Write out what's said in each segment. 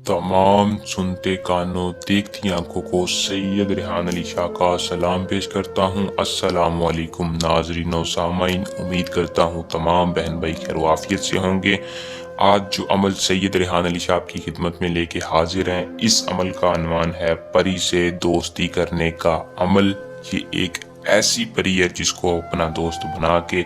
तमाम सुनते कानों देखती आंखों को सैयद रेहान अली शाह का सलाम पेश करता हूँ। अस्सलाम वालेकुम नाजरीन और सामाइन, उम्मीद करता हूँ तमाम बहन भाई खैर आफियत से होंगे। आज जो अमल सैयद रेहान अली शाह की खिदमत में लेके हाजिर हैं, इस अमल का अनवान है परी से दोस्ती करने का अमल। ये एक ऐसी परी है जिसको अपना दोस्त बना के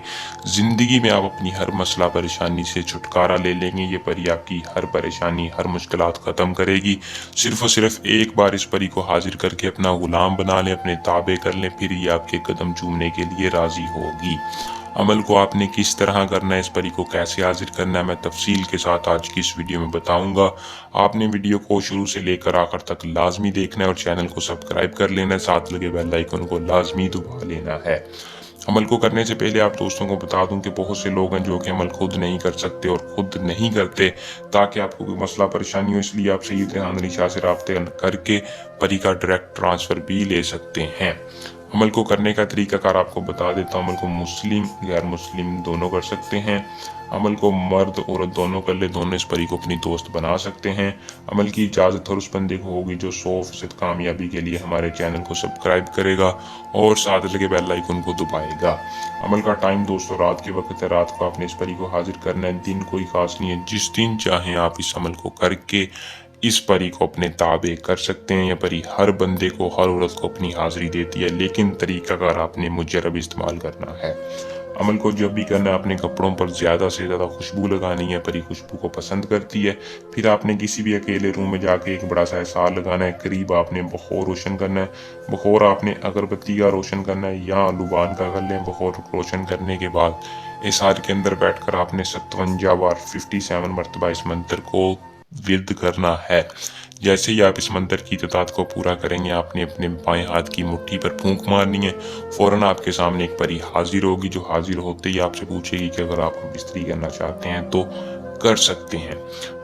जिंदगी में आप अपनी हर मसला परेशानी से छुटकारा ले लेंगे। ये परी आपकी हर परेशानी हर मुश्किलात खत्म करेगी। सिर्फ और सिर्फ एक बार इस परी को हाजिर करके अपना गुलाम बना लें, अपने ताबे कर लें, फिर ये आपके कदम चूमने के लिए राजी होगी। अमल को आपने किस तरह करना है, इस परी को कैसे हाजिर करना है, मैं तफसील के साथ आज की इस वीडियो में बताऊंगा। आपने वीडियो को शुरू से लेकर आखिर तक लाजमी देखना है और चैनल को सब्सक्राइब कर लेना है, साथ लगे बेल आइकन को लाजमी दबा लेना है। अमल को करने से पहले आप दोस्तों को बता दूं कि बहुत से लोग हैं जो कि अमल खुद नहीं कर सकते और खुद नहीं करते। ताकि आपको कोई मसला परेशानी हो, इसलिए आप सैयद रेहान अली शाह से राब्ते करके परी का डायरेक्ट ट्रांसफ़र भी ले सकते हैं। अमल को करने का तरीकाकार आपको बता देता हूँ। अमल को मुस्लिम गैर मुस्लिम दोनों कर सकते हैं। अमल को मर्द औरत दोनों कर ले, दोनों इस परी को अपनी दोस्त बना सकते हैं। अमल की इजाज़त और उस बंदे को होगी जो 100% कामयाबी के लिए हमारे चैनल को सब्सक्राइब करेगा और साथ लगे बेल आइकन को दबाएगा। अमल का टाइम दोस्तों रात के वक्त है, रात को आपने इस परी को हाजिर करना है। दिन कोई खास नहीं है, जिस दिन चाहें आप इस अमल को करके इस परी को अपने ताबे कर सकते हैं। यह परी हर बंदे को हर औरत को अपनी हाजिरी देती है, लेकिन तरीकाकार आपने मुजरब इस्तेमाल करना है। अमल को जब भी करना है अपने कपड़ों पर ज़्यादा से ज़्यादा खुशबू लगानी है। परी खुशबू को पसंद करती है। फिर आपने किसी भी अकेले रूम में जाके एक बड़ा सा एहसार लगाना है। करीब आपने बखोर रोशन करना है। बखोर आपने अगरबत्ती का रोशन करना है या लुबान का कर लें। बखोर रोशन करने के बाद एहसार के अंदर बैठकर आपने 57 बार 57 मरतबा इस मंत्र को विद करना है। जैसे ही आप इस मंत्र की तादाद को पूरा करेंगे, आपने अपने बाएं हाथ की मुट्ठी पर फूंक मारनी है। फौरन आपके सामने एक परी हाजिर होगी, जो हाजिर होते ही आपसे पूछेगी कि अगर आप बिस्तरी करना चाहते हैं तो कर सकते हैं।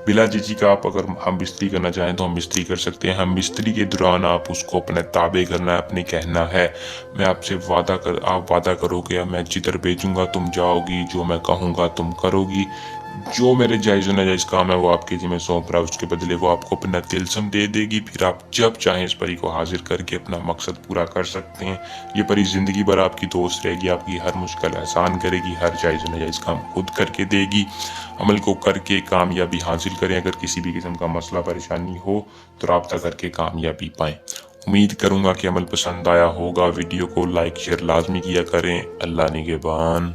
बिला झिझक आप अगर हम बिस्तरी करना चाहें तो हम बिस्तरी कर सकते हैं। हम बिस्तरी के दौरान आप उसको अपने ताबे करना है, अपने कहना है मैं आपसे आप वादा करोगे, मैं जिधर भेजूंगा तुम जाओगी, जो मैं कहूँगा तुम करोगी, जो मेरे जायज़ नाजायज़ काम है वो आपके जिम्मे सौंप रहा है, उसके बदले वो आपको अपना तिलस्म दे देगी। फिर आप जब चाहें इस परी को हाजिर करके अपना मकसद पूरा कर सकते हैं। ये परी ज़िंदगी भर आपकी दोस्त रहेगी, आपकी हर मुश्किल आसान करेगी, हर जायज़ नाजायज़ काम खुद करके देगी। अमल को करके कामयाबी हासिल करें। अगर किसी भी किस्म का मसला परेशानी हो तो रब्ता करके कामयाबी पाएँ। उम्मीद करूँगा कि अमल पसंद आया होगा। वीडियो को लाइक शेयर लाजमी किया करें। अल्लाह निगहबान।